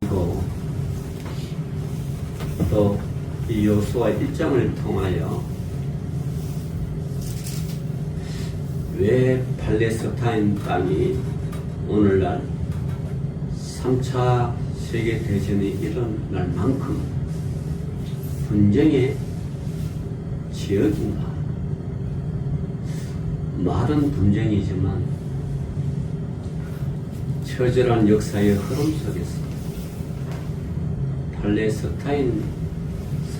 또 이 여호수아 1장을 통하여 왜 팔레스타인 땅이 오늘날 3차 세계대전이 일어날 만큼 분쟁의 지역인가? 말은 분쟁이지만 처절한 역사의 흐름 속에서 팔레스타인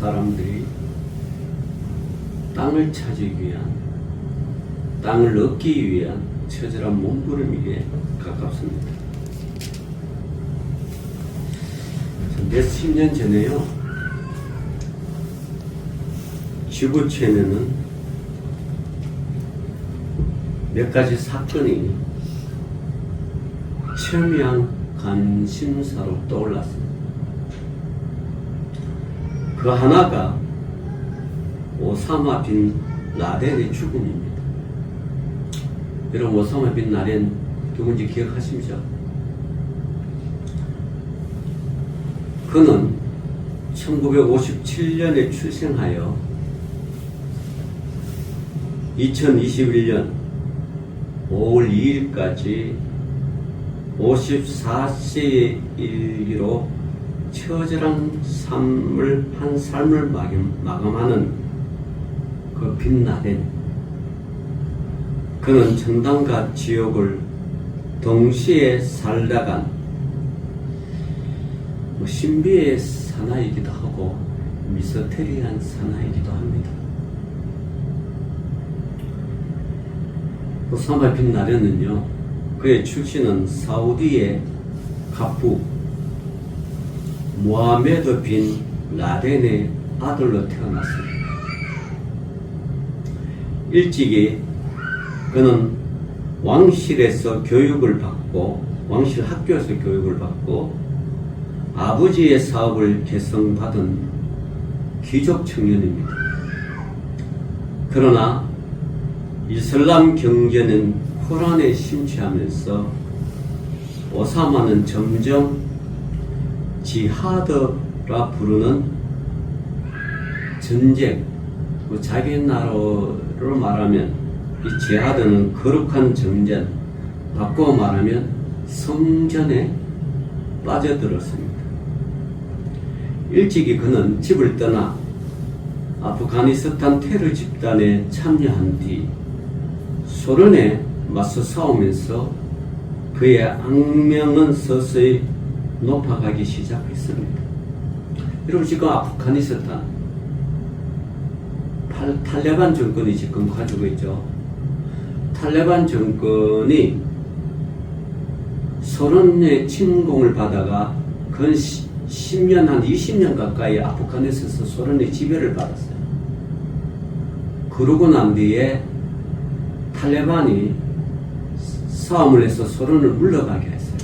사람들이 땅을 차지하기 위한, 땅을 얻기 위한 처절한 몸부림에 가깝습니다. 몇십 년 전에요, 지구촌에는 몇 가지 사건이 첨예한 관심사로 떠올랐습니다. 그 하나가 오사마 빈 라덴의 죽음입니다. 여러분, 오사마 빈 라덴 누군지 기억하십니까? 그는 1957년에 출생하여 2021년 5월 2일까지 54세의 일기로 처절한 삶을 마감하는 그 빈라덴. 그는 천당과 지옥을 동시에 살다간 신비의 사나이기도 하고 미스테리한 사나이기도 합니다. 오사마 빈 라덴은요, 그의 출신은 사우디의 갑부 모하메드 빈 라덴의 아들로 태어났습니다. 일찍이 그는 왕실 학교에서 교육을 받고 아버지의 사업을 계승받은 귀족 청년입니다. 그러나 이슬람 경전은 코란에 심취하면서 오사마는 점점 지하드라 부르는 전쟁, 자기 나라로 말하면 이 지하드는 거룩한 정전, 바꿔 말하면 성전에 빠져들었습니다. 일찍이 그는 집을 떠나 아프가니스탄 테러 집단에 참여한 뒤 소련에 맞서 싸우면서 그의 악명은 서서히 높아가기 시작했습니다. 여러분, 지금 아프가니스탄 탈레반 정권이 지금 가지고 있죠. 탈레반 정권이 소련의 침공을 받아가 근 10년, 한 20년 가까이 아프가니스탄에서 소련의 지배를 받았어요. 그러고 난 뒤에 탈레반이 싸움을 해서 소련을 물러가게 했어요.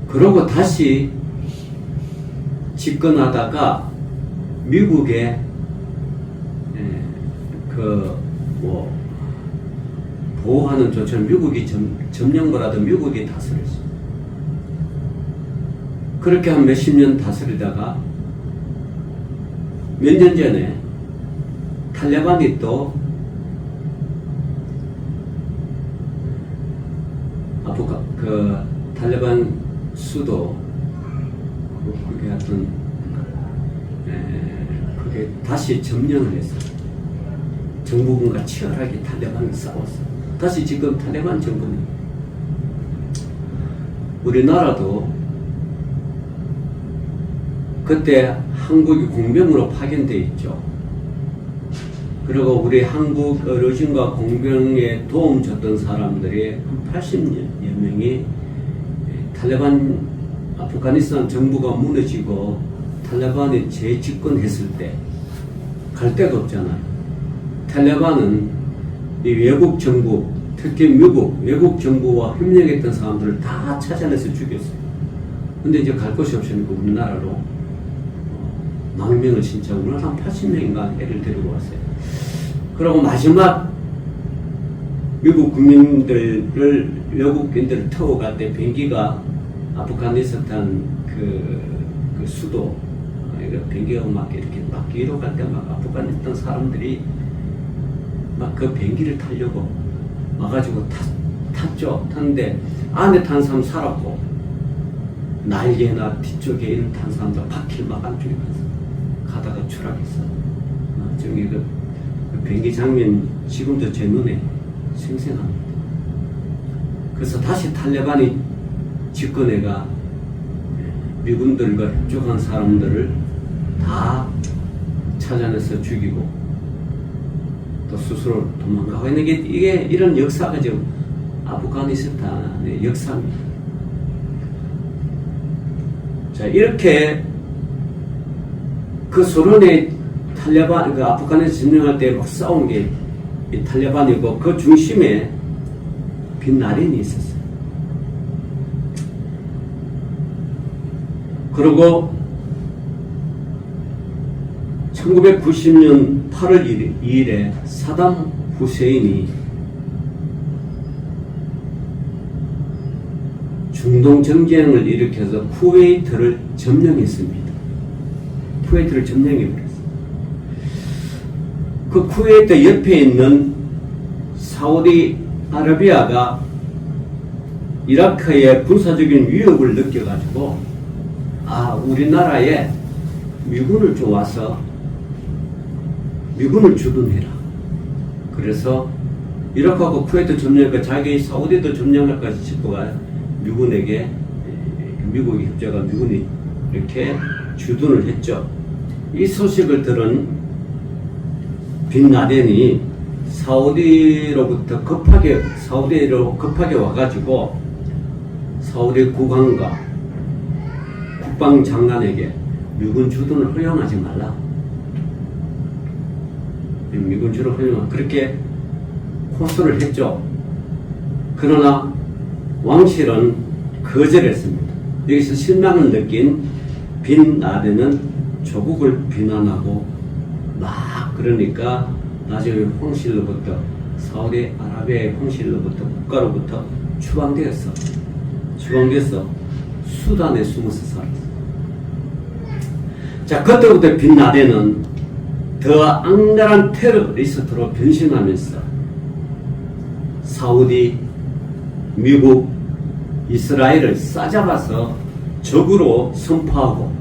그러고 다시 집권하다가 미국의 보호하는 조처를 미국이 점령을 하던 미국이 다스렸어요. 그렇게 한 몇십 년 다스리다가 몇 년 전에 탈레반이 또 탈레반 수도 그게 하여튼 그게 다시 점령을 했어요. 정부군과 치열하게 탈레반이 싸웠어요. 다시 지금 탈레반 정권이. 우리나라도 그때 한국이 공병으로 파견되어 있죠. 그리고 우리 한국 어르신과 공병에 도움 줬던 사람들이 한 80여 명이 탈레반 아프가니스탄 정부가 무너지고 탈레반이 재집권했을 때 갈 데가 없잖아요. 탈레반은 이 외국 정부, 특히 미국 외국 정부와 협력했던 사람들을 다 찾아내서 죽였어요. 근데 이제 갈 곳이 없으니까 우리나라로 망명을 신청을 한 80명인가 애를 데리고 왔어요. 그리고 마지막 미국 국민들을 외국인들을 태워갈 때 비행기가 아프가니스탄 그 수도 비행기가 막 이렇게 막 위로 갈 때 막 아프간에 있던 사람들이 막 그 비행기를 타려고 와가지고 탔죠. 탔는데 안에 탄 사람 살았고 날개나 뒤쪽에 있는 탄 사람도 바퀴를 막 안쪽에 가다가 추락했어. 저기 그 비행기 장면 지금도 제 눈에 생생합니다. 그래서 다시 탈레반이 집권해가 미군들과 협조한 사람들을 다 찾아내서 죽이고 또 스스로 도망가고 있는 게 이게 이런 역사가 지금 아프가니스탄의 역사입니다. 자, 이렇게 그 소련의 탈레반, 그 아프가니스탄 점령할 때 막 싸운 게 이 탈레반이고 그 중심에 빈 라덴이 있었어요. 그리고 1990년 8월 2일에 사담 후세인이 중동 정쟁을 일으켜서 쿠웨이트를 점령했습니다. 쿠웨이트를 점령해버렸어요. 그 쿠웨이트 옆에 있는 사우디아라비아가 이라크의 군사적인 위협을 느껴가지고 우리나라에 미군을 좀 와서 미군을 주둔해라. 그래서 이라크하고 쿠웨이트 점령할까 자기 사우디도 점령할까 싶어가 미군에게 미국이 협조가 미군이 이렇게 주둔을 했죠. 이 소식을 들은 빈 라덴이 사우디로 급하게 와가지고 사우디 국왕과 국방장관에게 미군 주둔을 허용하지 말라. 미군 주둔을 허용하라. 그렇게 호소를 했죠. 그러나 왕실은 거절했습니다. 여기서 실망을 느낀 빈 라덴은 조국을 비난하고 막 그러니까 나중에 황실로부터 사우디아라비아의 황실로부터 국가로부터 추방되었어. 수단에 숨어서 살았어. 자, 그때부터 빈 라덴은 더 악랄한 테러리스트로 변신하면서 사우디, 미국, 이스라엘을 싸잡아서 적으로 선포하고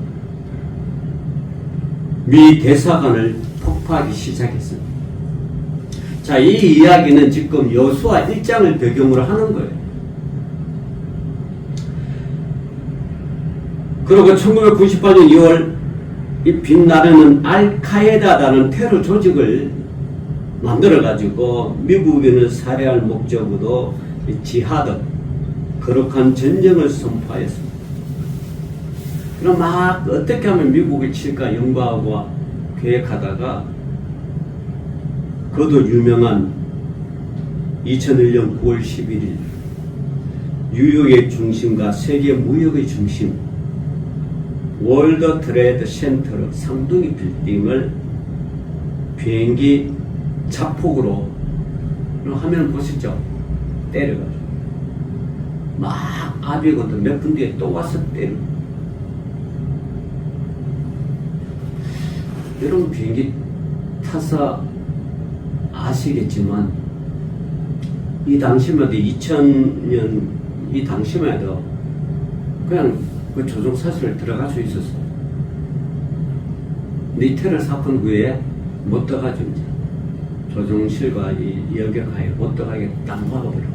미 대사관을 폭파하기 시작했습니다. 자, 이 이야기는 지금 여호수아 1장을 배경으로 하는 거예요. 그리고 1998년 2월 이 빈 라덴은 알카에다라는 테러 조직을 만들어가지고 미국인을 살해할 목적으로 지하드, 거룩한 전쟁을 선포하였습니다. 그럼 막 어떻게 하면 미국을 칠까 연구하고 계획하다가 그도 유명한 2001년 9월 11일 뉴욕의 중심과 세계 무역의 중심 월드 트레이드 센터로 쌍둥이 빌딩을 비행기 자폭으로 화면 보시죠. 때려가지고 막 아비거든 몇 분 뒤에 또 와서 때려. 여러분 비행기 타서 아시겠지만 이 당시만 해도 2000년 이 당시만 해도 그냥 그 조종사실을 들어갈 수 있었어. 근데 이 테러 사건 후에 못 들어가죠. 이제 조종실과 이 여객하에 못 들어가게 딱 막아버려.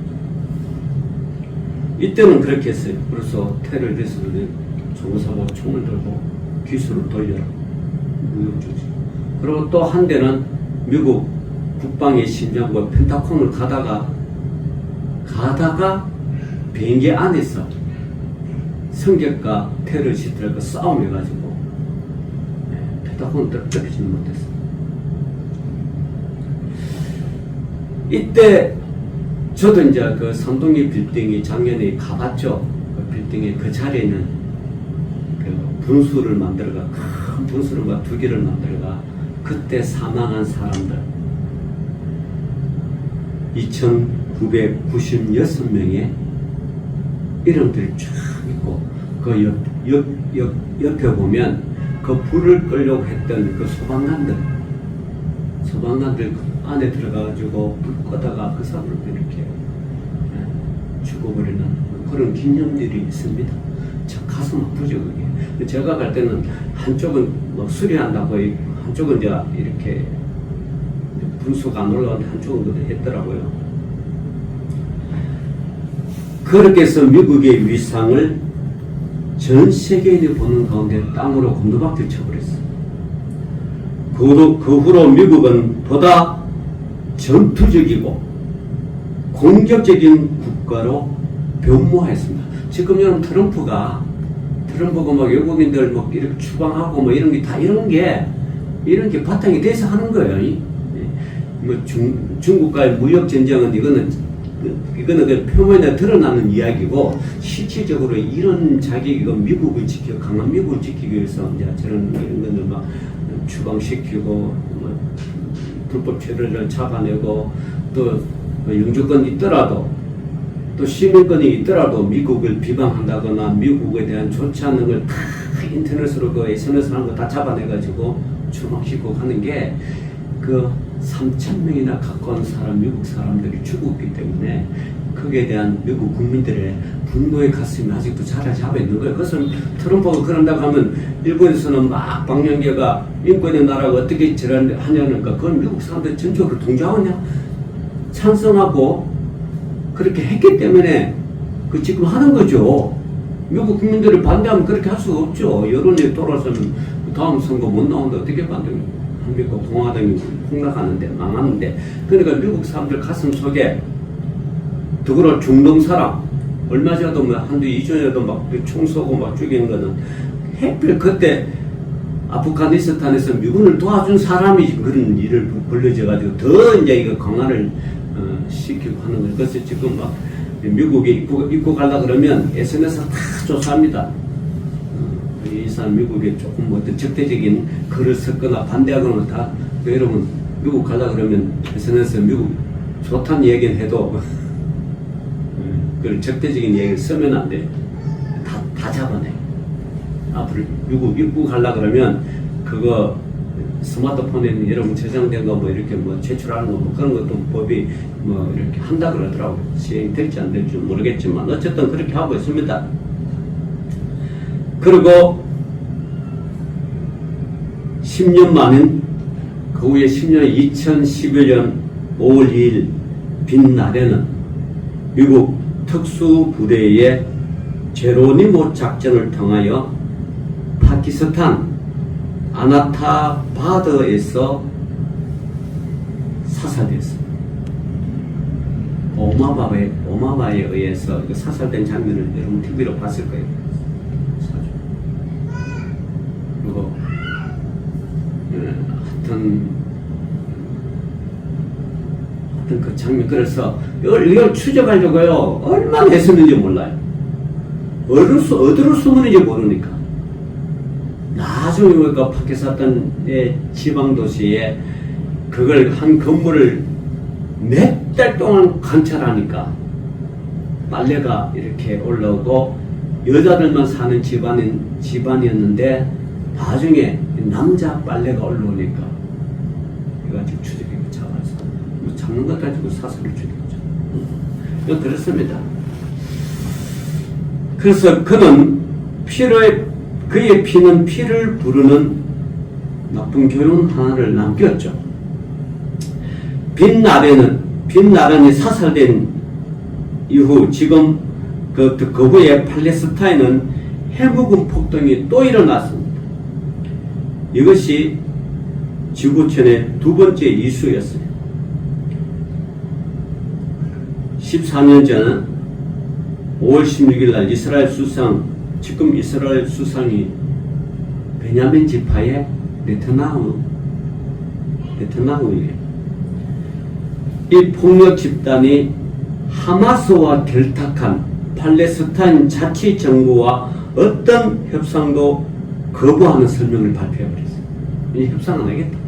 이때는 그렇게 했어요. 그래서 테러리스트들이 조종사고 총을 들고 기술을 돌려라. 무역조직. 그리고 또 한 대는 미국 국방의 심장부 펜타곤을 가다가 비행기 안에서 성격과 테러리스트들과 싸움해가지고 펜타곤을 떨어뜨리지는 못했어요. 이때 저도 이제 그 삼동이 빌딩이 작년에 가봤죠. 그 빌딩에 그 자리에는 그 분수를 만들어가 큰 분수를 2개를 만들어가 그때 사망한 사람들 2,996명의 이름들이 쫙 있고 그 옆에 보면 그 불을 끌려고 했던 그 소방관들 안에 들어가가지고 불 끄다가 그 사람을 이렇게 죽어버리는 그런 기념들이 있습니다. 저 가슴 아프죠, 그게. 제가 갈 때는 한쪽은 뭐 수리한다고 한쪽은 이제 이렇게 분수가 안 올라가는데 한쪽은 했더라고요. 그렇게 해서 미국의 위상을 전 세계인이 보는 가운데 땅으로 곤두박질 쳐버렸어요. 그 후로 미국은 보다 전투적이고 공격적인 국가로 변모했습니다. 지금 여러분 트럼프가 막 외국인들 뭐 이렇게 추방하고 뭐 이런 게 다 이런 게 바탕이 돼서 하는 거예요. 뭐 중국과의 무역 전쟁은 이거는 그 표면에 드러나는 이야기고 실질적으로 이런 미국을 강한 미국을 지키기 위해서 이제 저런 이런 것을 막 추방시키고 뭐 불법 체류를 잡아내고 또 영주권이 있더라도 또 시민권이 있더라도 미국을 비방한다거나 미국에 대한 좋지 않은 걸 다 인터넷으로 그 SNS로 하는 거 다 잡아내가지고 추방시키고 하는 게 그 3,000명이나 가까운 미국 사람들이 죽었기 때문에 거기에 대한 미국 국민들의 분노의 가슴이 아직도 자리잡아 있는 거예요. 그것은 트럼프가 그런다고 하면 일본에서는 막 박영계가 인권의 나라가 어떻게 하냐니까 그건 미국 사람들이 전적으로 동조하냐 찬성하고 그렇게 했기 때문에 그 지금 하는 거죠. 미국 국민들이 반대하면 그렇게 할 수가 없죠. 여론이 돌아서면 다음 선거 못 나오는데 어떻게 반대합니까? 한국과 공화당이 폭락하는데 망하는데 그러니까 미국 사람들 가슴 속에 더불어 중동 사람 얼마 전에도 뭐 한두 2주에도 막 총 쏘고 막 죽이는 거는 하필 그때 아프가니스탄에서 미군을 도와준 사람이 그런 일을 벌려져가지고 더 이제 이거 강화를 시키고 하는 거예요. 그래서 지금 막 미국에 입고 가려 그러면 SNS 다 조사합니다. 이 사람 미국에 조금 어떤 적대적인 글을 썼거나 반대하거나 다 여러분 미국 가려 그러면 SNS에 미국 좋다는 얘기는 해도 그 적대적인 얘기를 쓰면 안 돼. 다 잡아내. 앞으로 미국 입국 가려 그러면 그거 스마트폰에 여러분 저장된 거 뭐 이렇게 뭐 제출하는 거 뭐 그런 것도 법이 뭐 이렇게 한다 그러더라고요. 시행이 될지 안 될지 모르겠지만 어쨌든 그렇게 하고 있습니다. 그리고 10년 만인 그 후에 10년 2011년 5월 2일 빈라덴은 미국 특수부대의 제로니모 작전을 통하여 파키스탄 아나타바드에서 사살됐습니다. 오마마에 의해서 사살된 장면을 여러분 TV로 봤을 거예요. 그리고 하여튼 그 장면 그래서 이걸 추적하려고요 얼마나 했었는지 몰라요. 어디로 숨었는지 모르니까 나중에 보니까 파키스탄의 지방도시에 그걸 한 건물을 몇 달 동안 관찰하니까 빨래가 이렇게 올라오고 여자들만 사는 집안이었는데 나중에 남자 빨래가 올라오니까 이거 지금 추적해서 잡아서 뭐 잡는 것 가지고 사슬을 죽였죠. 그렇습니다. 그래서 그는 그의 피는 피를 부르는 나쁜 교훈 하나를 남겼죠. 빈라덴이 사살된 이후 지금 그 후에 팔레스타인은 해묵은 폭동이 또 일어났습니다. 이것이 지구촌의 두 번째 이슈였어요. 14년 전 5월 16일 날 지금 이스라엘 수상이 베냐민 지파의 네타냐후예요. 이 폭력 집단이 하마스와 결탁한 팔레스타인 자치정부와 어떤 협상도 거부하는 설명을 발표해버렸어요. 이 협상 안 하겠다.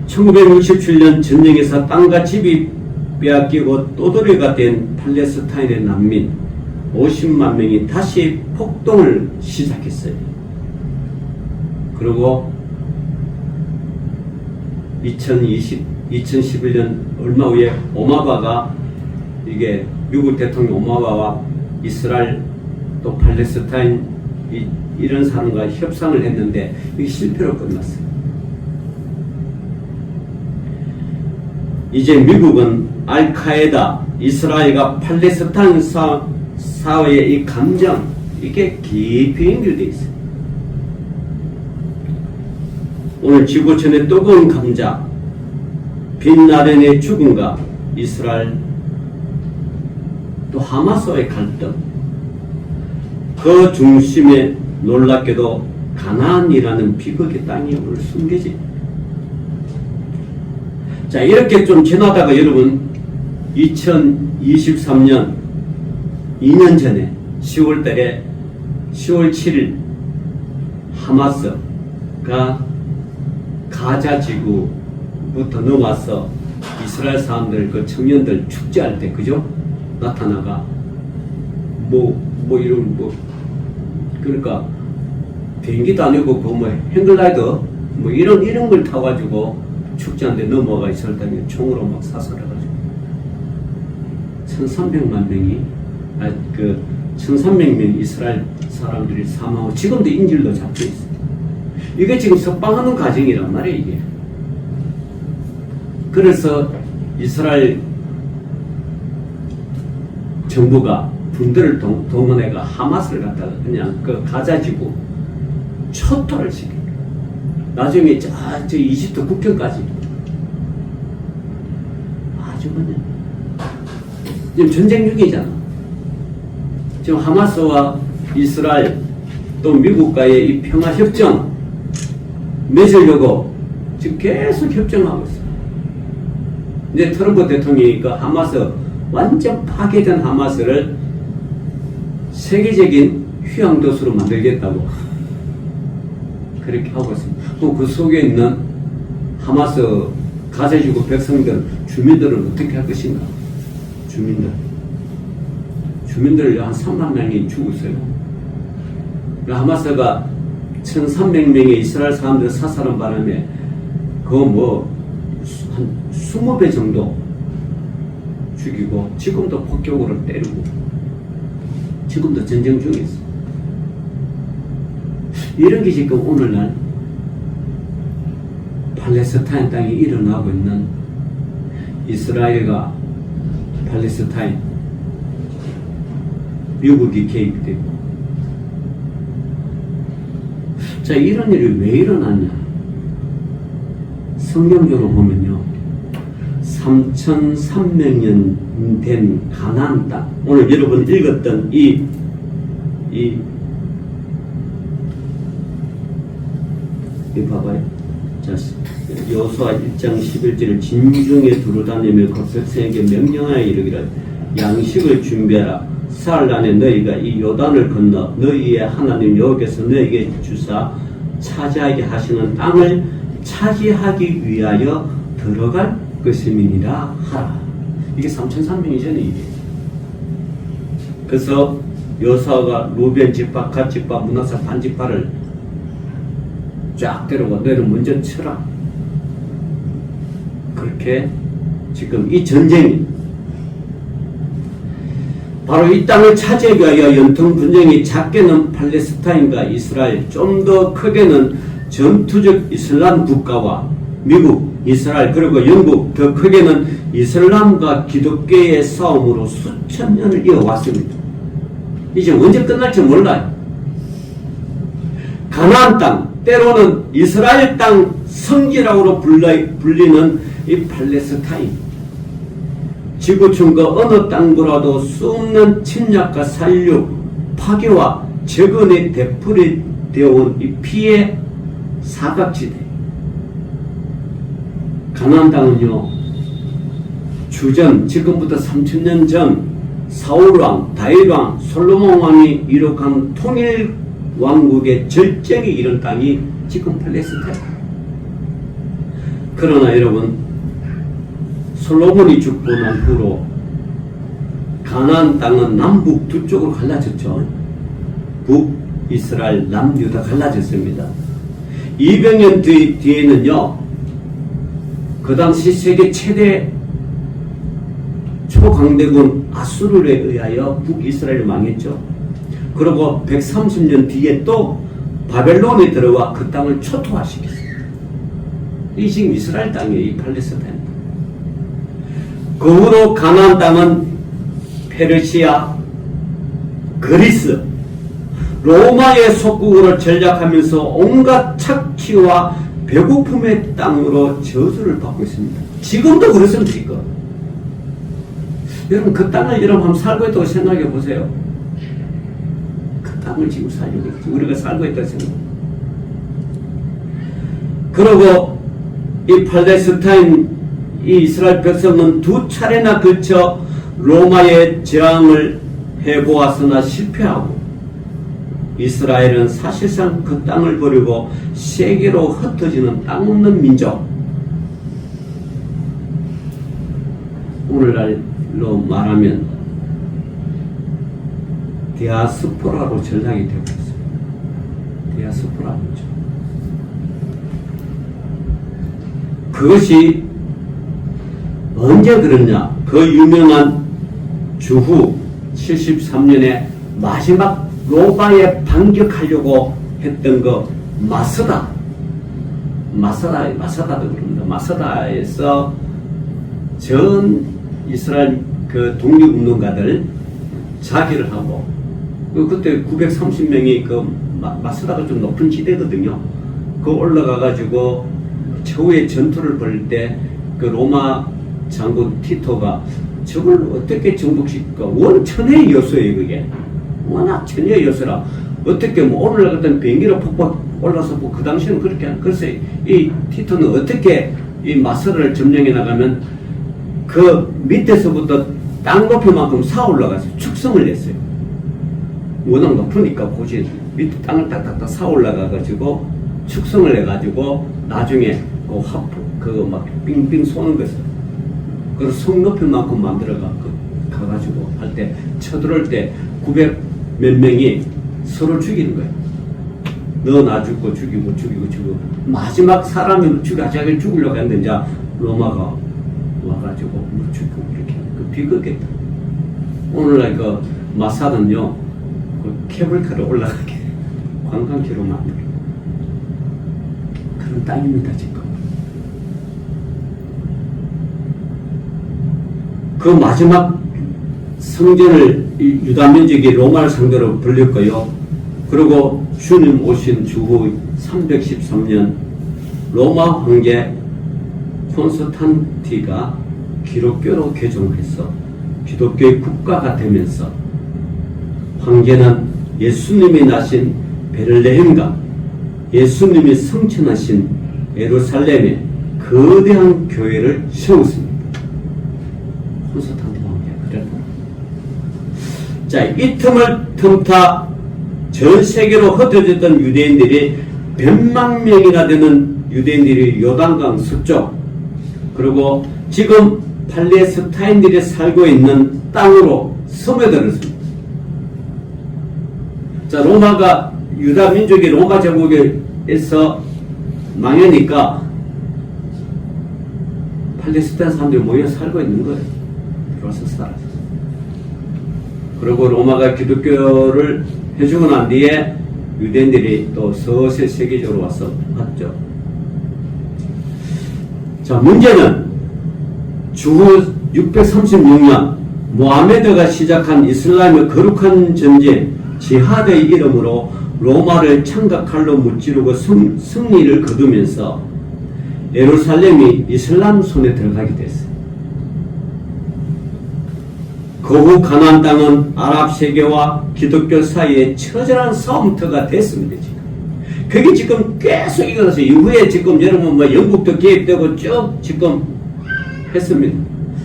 1967년 전쟁에서 땅과 집이 빼앗기고 떠돌이가 된 팔레스타인의 난민 50만 명이 다시 폭동을 시작했어요. 그리고 2011년 얼마 후에 오바마가 이게 미국 대통령 오바마와 이스라엘 또 팔레스타인 이런 사람과 협상을 했는데 이게 실패로 끝났어요. 이제 미국은 알카에다 이스라엘과 팔레스타인 사회의 이 감정 이게 깊이 연결되어 있어요. 오늘 지구촌의 뜨거운 감자 빈라덴의 죽음과 이스라엘 또 하마스와의 갈등 그 중심에 놀랍게도 가나안이라는 비극의 땅이 오늘 숨겨지. 자 이렇게 좀 지나다가 여러분 2023년 2년 전에 10월달에 10월 7일 하마스가 가자 지구부터 넘어와서 이스라엘 사람들 그 청년들 축제할 때 그죠? 나타나가 이런 그러니까 비행기도 아니고 그 행글라이더 이런 걸 타가지고 축제하는데 넘어가 이스라엘 땅에 총으로 막 사살해가지고 1,300만 명이 1,300명 이스라엘 사람들이 사망하고 지금도 인질로 잡혀 있어요. 이게 지금 석방하는 과정이란 말이에요, 이게. 그래서 이스라엘 정부가 군대를 동원해가 하마스를 갖다가 그냥 그 가자지구 초토를 시켜. 나중에 저 이집트 국경까지. 아주 그냥. 지금 전쟁 중이잖아. 지금 하마스와 이스라엘 또 미국과의 이 평화협정 맺으려고 지금 계속 협정하고 있어요. 이제 트럼프 대통령이 그 하마스 완전 파괴된 하마스를 세계적인 휴양도시로 만들겠다고 그렇게 하고 있습니다. 또 그 속에 있는 하마스 가자지구 백성들 주민들은 어떻게 할 것인가? 주민들 한 3만 명이 죽었어요. 하마스가 1,300명의 이스라엘 사람들을 사살한 바람에 한 20배 정도 죽이고 지금도 폭격으로 때리고 지금도 전쟁 중에 있어. 이런 게 지금 오늘날 팔레스타인 땅에 일어나고 있는 이스라엘과 팔레스타인 미국이 개입되고 자 이런 일이 왜 일어났냐 성경적으로 보면요 3,300년 된 가나안 땅 오늘 여러분 읽었던 이 봐봐요. 자, 여호수아 1장 11절을 진중에 두루다니며 그 백성에게 명령하여 이르기를 양식을 준비하라. 사흘 안에 너희가 이 요단을 건너 너희의 하나님 여호와께서 너희에게 주사 차지하게 하시는 땅을 차지하기 위하여 들어갈 것임이니라 하라. 이게 3,300년 전에 이게. 그래서 여호수아가 루벤 지파, 갓 지파, 므낫세 반 지파를 쫙 데려가 너희를 먼저 쳐라. 그렇게 지금 이 전쟁이 바로 이 땅을 차지하기 위하여 연통 분쟁이 작게는 팔레스타인과 이스라엘 좀 더 크게는 전투적 이슬람 국가와 미국, 이스라엘 그리고 영국 더 크게는 이슬람과 기독교의 싸움으로 수천 년을 이어왔습니다. 이제 언제 끝날지 몰라요. 가나안 땅 때로는 이스라엘 땅 성지라고 불리는 이 팔레스타인 지구촌 그 어느 땅보다도 수없는 침략과 살육, 파괴와 재건의 되풀이 되어온 이 피해 사각지대 가나안 땅은요 주전 지금부터 3,000년 전 사울왕, 다윗왕, 솔로몬왕이 이룩한 통일 왕국의 절정에 이른 땅이 지금 팔레스타인. 그러나 여러분 솔로몬이 죽고 난 후로 가나안 땅은 남북 두 쪽으로 갈라졌죠. 북이스라엘, 남유다 갈라졌습니다. 200년 뒤에는요, 그 당시 세계 최대 초강대군 아수르에 의하여 북이스라엘이 망했죠. 그리고 130년 뒤에 또 바벨론에 들어와 그 땅을 초토화시켰어요. 이 지금 이스라엘 땅이에요. 이 팔레스타인. 그 후로 가나안 땅은 페르시아, 그리스, 로마의 속국으로 전락하면서 온갖 착취와 배고픔의 땅으로 저주를 받고 있습니다. 지금도 그렇습니다. 지금. 여러분 그 땅을 여러분 한번 살고 있다고 생각해 보세요. 그 땅을 지금 살고 있죠. 우리가 살고 있다고 생각해. 그리고 이 팔레스타인 이 이스라엘 백성은 두 차례나 걸쳐 로마의 저항을 해보았으나 실패하고 이스라엘은 사실상 그 땅을 버리고 세계로 흩어지는 땅 없는 민족, 오늘날로 말하면 디아스포라로 전락이 되고 있습니다. 디아스포라죠. 그것이 언제 그랬냐? 그 유명한 주후 73년에 마지막 로마에 반격하려고 했던 거 마사다도 그럽니다. 마사다에서 전 이스라엘 그 독립운동가들 자기를 하고 그때 930명이 그 마사다가 좀 높은 지대거든요. 그 올라가가지고 최후의 전투를 벌일 때 그 로마 장군 티토가 저걸 어떻게 정복시킬까? 원천의 요소예요, 그게. 워낙 천의 요소라. 어떻게 뭐 올라갔던 비행기로 폭박 올라서 그 당시에는 그렇게 한. 그래서 이 티토는 어떻게 이 마사다를 점령해 나가면 그 밑에서부터 땅 높이만큼 사 올라가서 축성을 냈어요. 워낙 높으니까 고지 밑에 땅을 딱딱딱 사 올라가가지고 축성을 해가지고 나중에 그 화포 그거 막 빙빙 쏘는 거였어요. 그래서 성 높이만큼 가가지고 할 때 쳐들어올 때 900 몇 명이 서로 죽이는 거예요. 너 나 죽고 죽이고 마지막 사람이 자기를 죽으려고 했는데 이제 로마가 와가지고 뭐 죽고 이렇게 그 비극이다. 오늘날 그 마사는요 그 케이블카로 올라가게 관광지로 만들어 그런 땅입니다 지금. 그 마지막 성전을 유다 민족이 로마를 상대로 불렸고요. 그리고 주님 오신 주후 313년 로마 황제 콘스탄티가 기독교로 개종해서 기독교의 국가가 되면서 황제는 예수님이 나신 베들레헴과 예수님이 성천하신 예루살렘에 거대한 교회를 세웠습니다. 콘스탄티 황제가 그랬다. 자, 이 틈을 틈타 전 세계로 흩어졌던 유대인들이 100만 명이나 되는 유대인들이 요단강 서쪽 그리고 지금 팔레스타인들이 살고 있는 땅으로 스며들었습니다. 자, 로마가 유다 민족이 로마 제국에서 망하니까 팔레스타인 사람들이 모여 살고 있는 거예요. 들어와서 살았어요. 그리고 로마가 기독교를 해주고 난 뒤에 유대인들이 또 서서히 세계적으로 와서 왔죠. 자, 문제는 주후 636년 모하메드가 시작한 이슬람의 거룩한 전쟁 지하드의 이름으로 로마를 창각칼로 무찌르고 승리를 거두면서 예루살렘이 이슬람 손에 들어가게 됐어요. 그 후 가나안 땅은 아랍 세계와 기독교 사이에 처절한 싸움터가 됐습니다. 지금. 그게 지금 계속 이어서 이후에 지금 여러분 뭐 영국도 개입되고 쭉 지금 했습니다.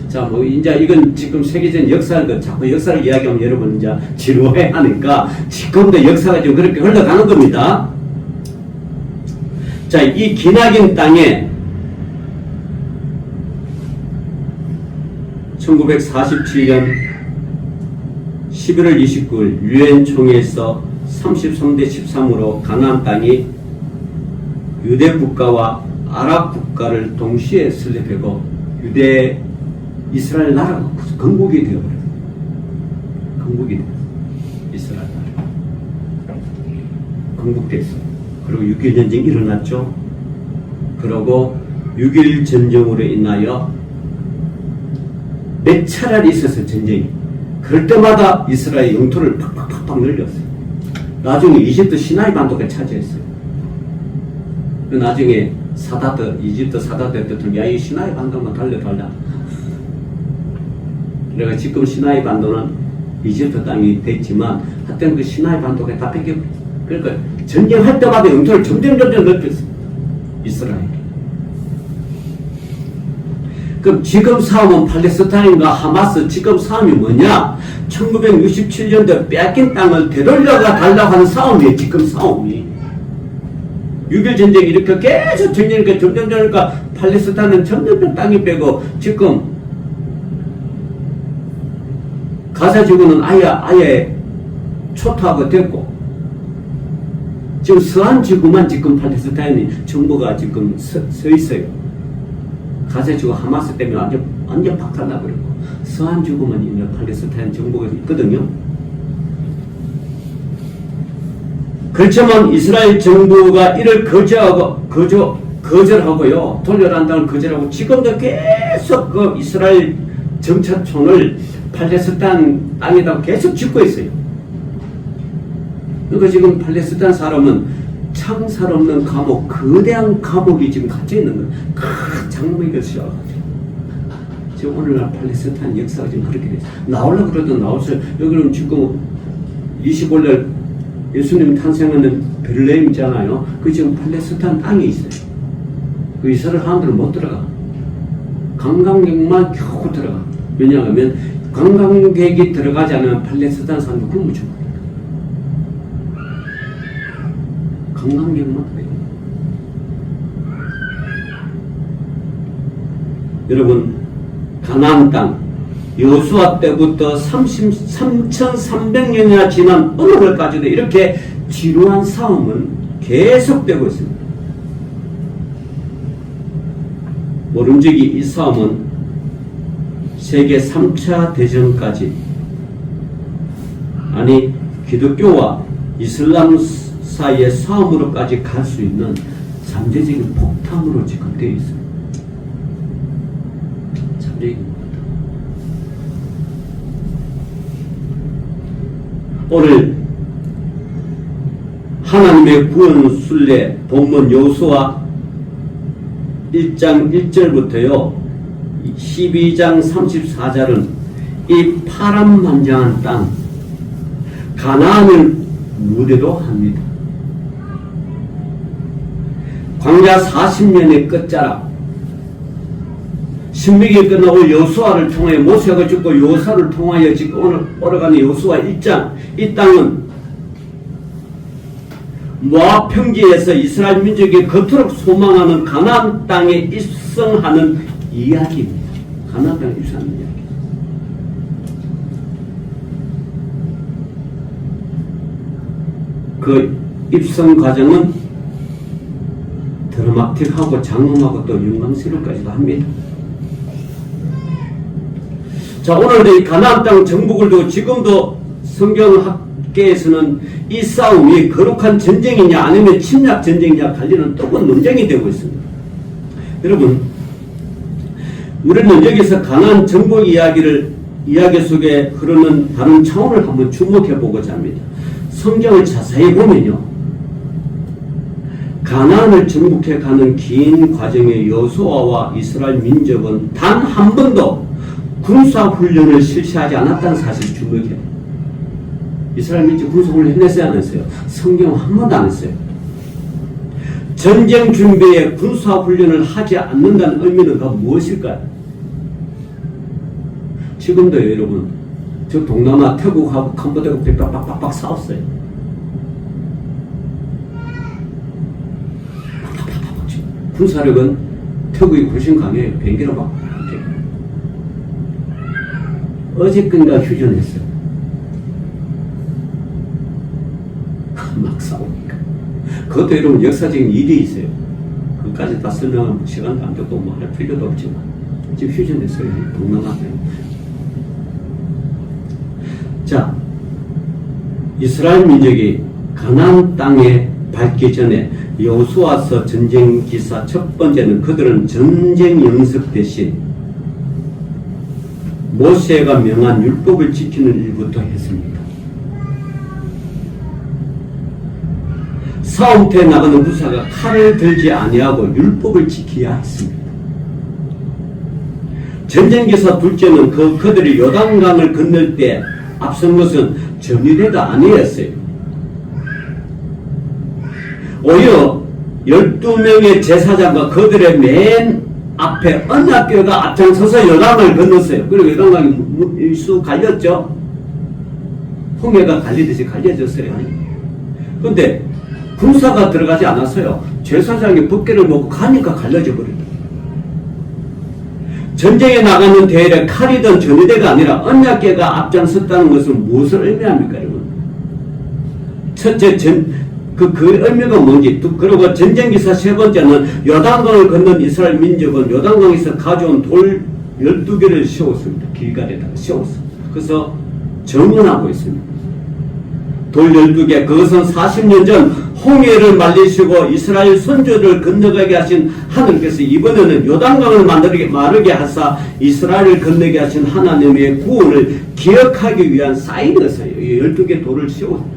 자, 뭐 이제 이건 지금 세계적인 역사를 자꾸 역사를 이야기하면 여러분 이제 지루해 하니까 지금도 역사가 지금 그렇게 흘러가는 겁니다. 자, 이 기나긴 땅에 1947년 11월 29일 유엔 총회에서 33대 13으로 가나안 땅이 유대 국가와 아랍 국가를 동시에 설립하고 유대 이스라엘 나라가 건국이 되어버려요. 건국이 되었어요. 이스라엘 나라 건국됐어요. 그리고 6.1 전쟁이 일어났죠. 그리고 6.1 전쟁으로 인하여 몇 차례 있었어요. 전쟁이. 그럴 때마다 이스라엘 영토를 팍팍팍팍 늘렸어요. 나중에 이집트 시나이 반도가 차지했어요. 나중에 이집트 사다드 대통령이 야, 이 시나이 반도만 달려. 그래가 지금 시나이 반도는 이집트 땅이 됐지만 하여튼 그 시나이 반도가 다 뺏겨. 그러니까 전쟁할 때마다 영토를 점점 넓혔어요. 이스라엘. 그럼 지금 싸움은 팔레스타인과 하마스 지금 싸움이 뭐냐? 1967년도에 뺏긴 땅을 되돌려가 달라고 하는 싸움이에요. 지금 싸움이. 6.1 전쟁이 이렇게 계속 전쟁이니까 점점 팔레스타인은 점점 땅이 빼고 지금 가사 지구는 아예 초토화가 됐고 지금 서한 지구만 지금 팔레스타인이 정부가 지금 서 있어요. 가사 지구 하마스 때문에 완전 박살나버리고 서한 지구만 있는 팔레스타인 정부가 있거든요. 그렇지만 이스라엘 정부가 이를 거절하고요. 돌려란 땅을 거절하고 지금도 계속 그 이스라엘 정착촌을 팔레스타인 땅에다 계속 짓고 있어요. 그러니까 지금 팔레스타인 사람은 창살 없는 감옥, 거대한 감옥이 지금 갇혀 있는 거예요. 큰 장막이 씌워가지고. 지금 오늘날 팔레스타인 역사가 지금 그렇게 됐어요. 나오려고 그래도 나올 수, 여기는 지금 25일 예수님 탄생하는 베들레헴 있잖아요. 그 지금 팔레스타인 땅에 있어요. 그 이스라엘 사람들은 못 들어가. 관광객만 겨우 들어가. 왜냐하면 관광객이 들어가지 않으면 팔레스타인 사람들 굶어 죽어요. 관광객만 들어가요. 여러분, 가나안 땅 여호수아 때부터 3,300년이나 지난 오늘까지도 이렇게 지루한 싸움은 계속되고 있습니다. 모름지기 이 싸움은 세계 3차 대전까지, 아니 기독교와 이슬람 사이의 싸움으로까지 갈 수 있는 잠재적인 폭탄으로 지금 되어 있습니다. 잠재적인 오늘 하나님의 구원 순례 본문 여호수아 1장 1절부터요 12장 34절은 이 파란만장한 땅 가나안을 무대로 합니다. 광야 40년의 끝자락 신명기 끝나고 여호수아를 통하여 모세가 죽고 여호수아를 통하여 지금 오늘 오래가는 여호수아 1장 이 땅은 모압 평지에서 이스라엘 민족이 그토록 소망하는 가나안 땅에 입성하는 이야기입니다. 가나안 땅에 입성하는 이야기. 그 입성 과정은 드라마틱하고 장엄하고 또 영광스럽기도 합니다. 자, 오늘 이 가나안 땅 정복을 두고 지금도 성경학계에서는 이 싸움이 거룩한 전쟁이냐 아니면 침략 전쟁이냐 갈리는 뜨거운 논쟁이 되고 있습니다. 여러분, 우리는 여기서 가나안 정복 이야기 속에 흐르는 다른 차원을 한번 주목해 보고자 합니다. 성경을 자세히 보면요, 가나안을 정복해 가는 긴 과정에 여호수아와 이스라엘 민족은 단 한 번도 군사훈련을 실시하지 않았다는 사실을 주목해요. 이스라엘 민족 군사훈련 했어요, 안 했어요? 성경은 한 번도 안 했어요. 전쟁 준비에 군사훈련을 하지 않는다는 의미는 무엇일까요? 지금도 여러분, 저 동남아 태국하고 캄보디아하고 빡빡빡 싸웠어요. 군사력은 태국이 훨씬 강해요. 비행기로 막 어제끈가 휴전했어요. 막 싸우니까. 그것도 여러분 역사적인 일이 있어요. 그까지 다 설명하면 시간도 안 되고 뭐 할 필요도 없지만 지금 휴전됐어요. 동남아에. 자, 이스라엘 민족이 가나안 땅에 밟기 전에 여호수아서 전쟁 기사 첫 번째는 그들은 전쟁 연습 대신 모세가 명한 율법을 지키는 일부터 했습니다. 싸움터에 나가는 무사가 칼을 들지 아니하고 율법을 지켜야 했습니다. 전쟁기사 둘째는 그들이 요단강을 건널 때 앞선 것은 전위대가 아니었어요. 오히려 12명의 제사장과 그들의 맨 앞에 언약궤가 앞장서서 요단강을 건넜어요. 그리고 요단강이 쑥 갈렸죠. 홍해가 갈리듯이 갈려졌어요. 그런데 군사가 들어가지 않았어요. 제사장이 법궤를 먹고 가니까 갈라져 버렸다. 전쟁에 나가는 대열에 칼이든 전위대가 아니라 언약궤가 앞장섰다는 것은 무엇을 의미합니까, 여러분? 첫째, 그 의미가 뭔지. 그리고 전쟁기사 세 번째는 요단강을 건넌 이스라엘 민족은 요단강에서 가져온 돌 12개를 세웠습니다. 길가에다가 세웠습니다. 그래서 정언하고 있습니다. 돌 12개, 그것은 40년 전 홍해를 말리시고 이스라엘 선조를 건너가게 하신 하나님께서 이번에는 요단강을 마르게 하사 이스라엘을 건너게 하신 하나님의 구원을 기억하기 위한 사인이었어요. 이 12개 돌을 세웠습니다.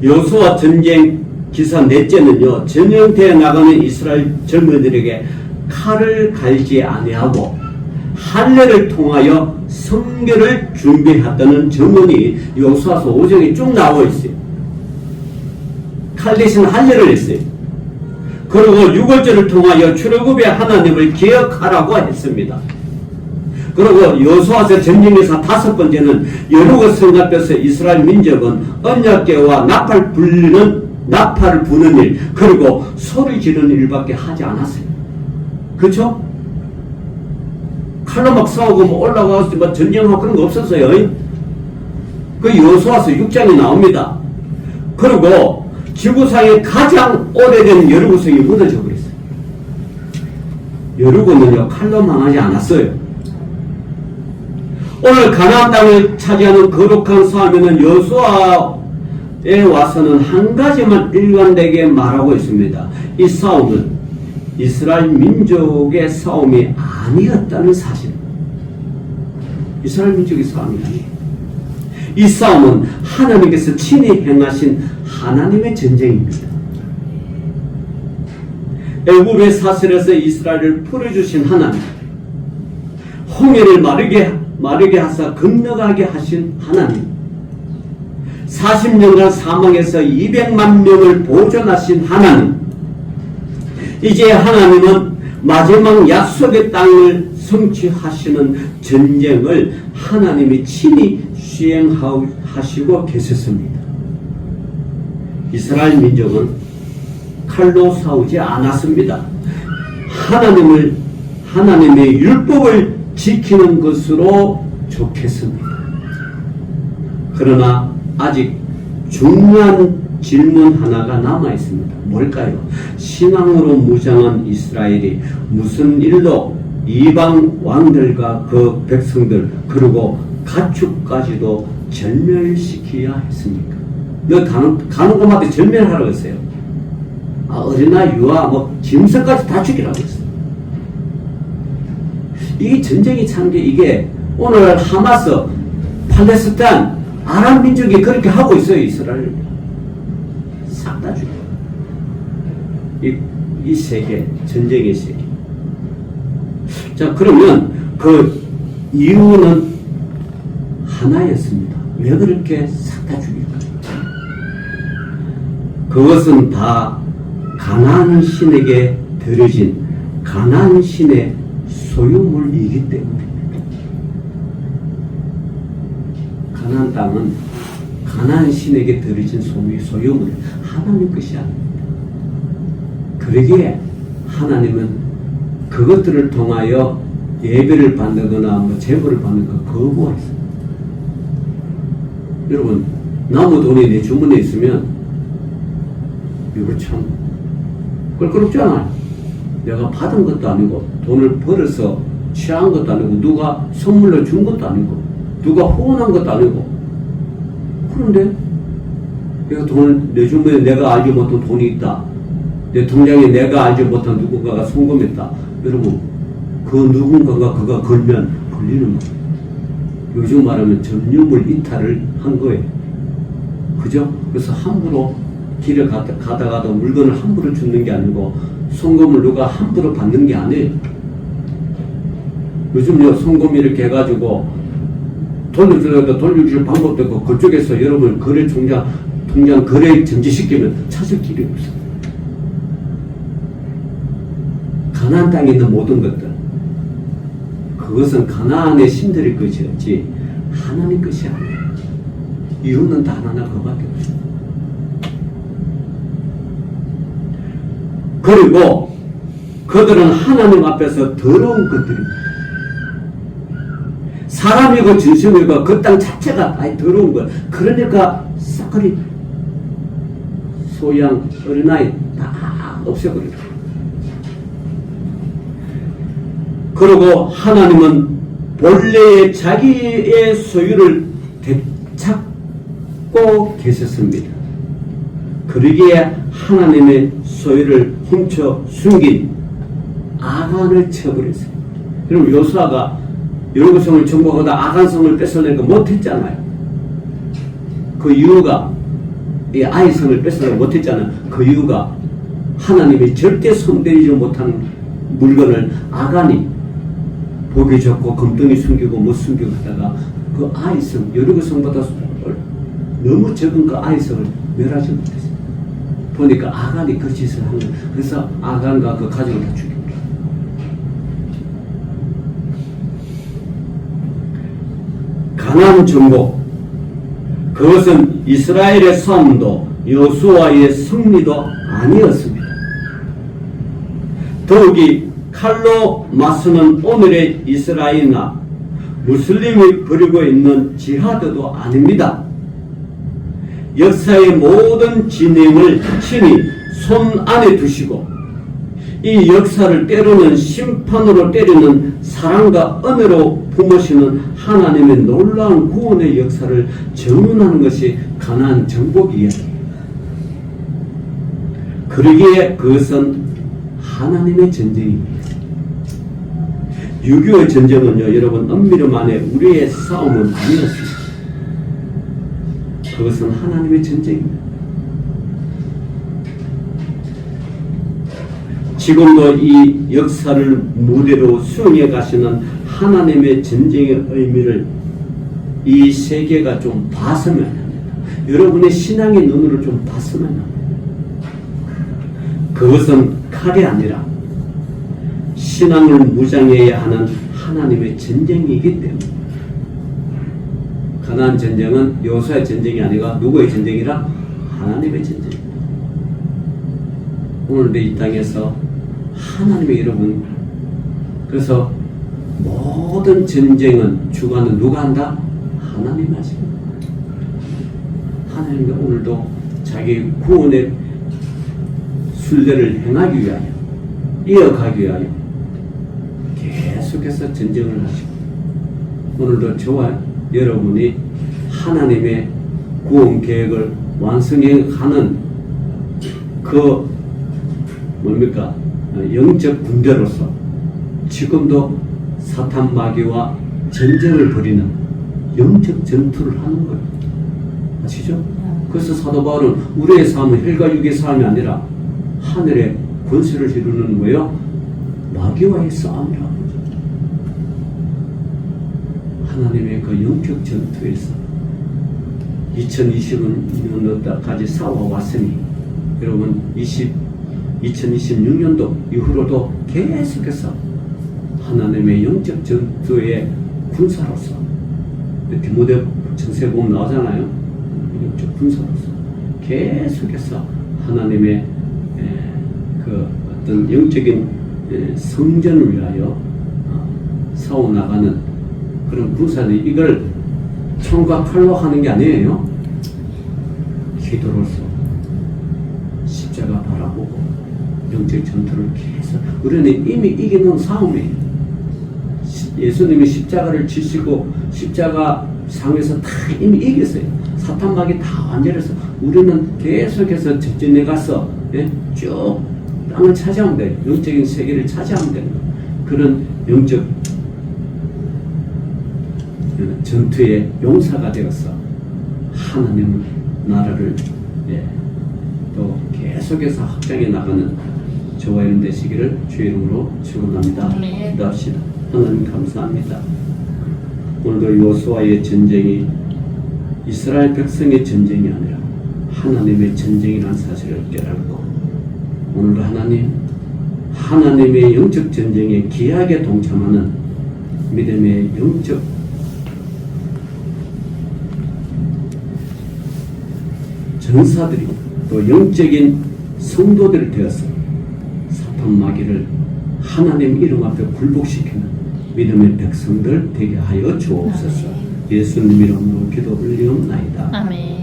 여호수아 전쟁 기사 넷째는요, 전형태에 나가는 이스라엘 젊은이들에게 칼을 갈지 아니하고 할례를 통하여 성결을 준비했다는 증언이 여호수아서 5장에 쭉 나와 있어요. 칼 대신 할례를 했어요. 그리고 유월절을 통하여 출애굽의 하나님을 기억하라고 했습니다. 그리고 여호수아서 전쟁에서 다섯 번째는 여리고 성 앞에서 이스라엘 민족은 언약궤와 나팔을 부는 일, 그리고 소리 지르는 일밖에 하지 않았어요. 그렇죠? 칼로 막 싸우고 뭐 올라가서 뭐 전쟁하고 그런 거 없었어요. 그 여호수아서 6장에 나옵니다. 그리고 지구상에 가장 오래된 여리고성이 무너져 버렸어요. 여리고는요, 칼로 망하지 않았어요. 오늘 가나안 땅을 차지하는 거룩한 싸움에는 여호수아에 와서는 한 가지만 일관되게 말하고 있습니다. 이 싸움은 이스라엘 민족의 싸움이 아니었다는 사실. 이스라엘 민족의 싸움이 아니에요. 이 싸움은 하나님께서 친히 행하신 하나님의 전쟁입니다. 애굽의 사슬에서 이스라엘을 풀어주신 하나님, 홍해를 마르게 하사 건너가게 하신 하나님, 40년간 사망해서 200만 명을 보존하신 하나님, 이제 하나님은 마지막 약속의 땅을 성취하시는 전쟁을 하나님이 친히 수행하시고 계셨습니다. 이스라엘 민족은 칼로 싸우지 않았습니다. 하나님의 율법을 지키는 것으로 좋겠습니다. 그러나 아직 중요한 질문 하나가 남아 있습니다. 뭘까요? 신앙으로 무장한 이스라엘이 무슨 일로 이방 왕들과 그 백성들 그리고 가축까지도 절멸시켜야 했습니까? 너 가는 곳마다 절멸하라고 했어요. 어린아이, 유아, 짐승까지 다 죽이라고 했어요. 이 전쟁이 찬 게 이게 오늘 하마스, 팔레스타인, 아랍 민족이 그렇게 하고 있어요. 이스라엘 싹 다 죽여요. 이 세계, 전쟁의 세계. 자, 그러면 그 이유는 하나였습니다. 왜 그렇게 싹 다 죽일까요? 그것은 다 가나안 신에게 들여진 가나안 신의 소유물이기 때문입니다. 가나안 땅은 가나안 신에게 들여진 소유물, 하나님 것이 아닙니다. 그러기에 하나님은 그것들을 통하여 예배를 받는거나 제물을 받는 거 거부하였습니다. 여러분, 나무 돈이 내 주머니에 있으면 이거 참 껄끄럽잖아요. 내가 받은 것도 아니고 돈을 벌어서 취한 것도 아니고 누가 선물로 준 것도 아니고 누가 후원한 것도 아니고 그런데 내가 돈을 내 주머니에 내가 알지 못한 돈이 있다. 내 통장에 내가 알지 못한 누군가가 송금했다. 여러분 그 누군가가 그가 걸면 걸리는 거예요. 요즘 말하면 점유물 이탈을 한 거예요. 그죠? 그래서 함부로 길을 가다가도 물건을 함부로 주는 게 아니고 송금을 누가 함부로 받는 게 아니에요. 요즘요 송금 이렇게 해가지고 돌려주려다 돌려줄 방법도 없고 그쪽에서 여러분 거래 통장 거래 정지시키면 찾을 길이 없어요. 가나안 땅에 있는 모든 것들 그것은 가나안의 신들의 것이었지 하나님 것이 아니에요. 이유는 단 하나 그밖에 없어요. 그리고 그들은 하나님 앞에서 더러운 것들입니다. 사람이고 진심이고 그 땅 자체가 다 더러운 거예요. 그러니까 싹거리 소양 어린아이 다 없애버려요. 그리고 하나님은 본래의 자기의 소유를 되찾고 계셨습니다. 그러기에 하나님의 소유를 훔쳐 숨긴 아간을 쳐버렸어요. 그럼 요수아가 여리고성을 정복하다 아간성을 뺏어내고 못했잖아요. 그 이유가 이 아이성을 뺏어내고 못했잖아요. 그 이유가 하나님이 절대 손대지 못한 물건을 아간이 보기 좋고 금덩이 숨기고 못 숨기고 하다가 그 아이성 여리고성보다 너무 적은 그 아이성을 멸하지 못했어요. 보니까 아간이 그 짓을 한 거예요. 그래서 아간과 그 가족을 다 죽입니다. 가나안 정복 그것은 이스라엘의 싸움도 여호수아의 승리도 아니었습니다. 더욱이 칼로 맞서는 오늘의 이스라엘이나 무슬림이 벌이고 있는 지하드도 아닙니다. 역사의 모든 진행을 친히 손 안에 두시고 이 역사를 때로는 심판으로 때리는 사랑과 은혜로 품으시는 하나님의 놀라운 구원의 역사를 정언하는 것이 가나안 정복 이야기입니다. 그러기에 그것은 하나님의 전쟁입니다. 6.25 전쟁은요, 여러분, 엄밀히 말해 우리의 싸움은 아니었습니다. 그것은 하나님의 전쟁입니다. 지금도 이 역사를 무대로 수행해 가시는 하나님의 전쟁의 의미를 이 세계가 좀 봤으면 합니다. 여러분의 신앙의 눈으로 좀 봤으면 합니다. 그것은 칼이 아니라 신앙을 무장해야 하는 하나님의 전쟁이기 때문에 가나안 전쟁은 여호수아의 전쟁이 아니라 누구의 전쟁이라? 하나님의 전쟁입니다. 오늘도 이 땅에서 하나님의 여러분 그래서 모든 전쟁은 주관은 누가 한다? 하나님 하십니다. 하나님이 오늘도 자기 구원의 순례를 행하기 위하여 이어가기 위하여 계속해서 전쟁을 하시고 오늘도 저와 여러분이 하나님의 구원 계획을 완성해 가는 그 뭡니까? 영적 군대로서 지금도 사탄 마귀와 전쟁을 벌이는 영적 전투를 하는 거예요. 아시죠? 그래서 사도 바울은 우리의 삶은 혈과 육의 삶이 아니라 하늘의 권세를 이루는 뭐예요? 마귀와의 싸움이라고 하죠. 하나님의 그 영적 전투에서 2020년도까지 싸워왔으니 여러분 2026년도 이후로도 계속해서 하나님의 영적 전투의 군사로서 디모데 전서에 보면 나오잖아요. 영적 군사로서 계속해서 하나님의 그 어떤 영적인 성전을 위하여 싸워나가는 그런 군사들이 이걸 총과 칼로 하는 게 아니에요. 기도로서 십자가 바라보고 영적 전투를 계속 우리는 이미 이기는 싸움이에요. 예수님이 십자가를 지시고 십자가 상에서 다 이미 이겼어요. 사탄막이 다 완전해서 우리는 계속해서 전진해 가서 쭉 땅을 차지하면 돼요. 영적인 세계를 차지하면 돼요. 그런 영적 전투의 용사가 되어서 하나님 나라를 또 계속해서 확장해 나가는 저와 여러분 되시기를 주의 이름으로 축원합니다. 기도합시다. 하나님 감사합니다. 오늘도 여호수아의 전쟁이 이스라엘 백성의 전쟁이 아니라 하나님의 전쟁이라는 사실을 깨닫고 오늘도 하나님의 영적 전쟁에 귀하게 동참하는 믿음의 영적 전사들이 또 영적인 성도들이 되어서 사탄 마귀를 하나님 이름 앞에 굴복시키는 믿음의 백성들 되게 하여 주옵소서. 예수님 이름으로 기도 올리옵나이다. 아멘.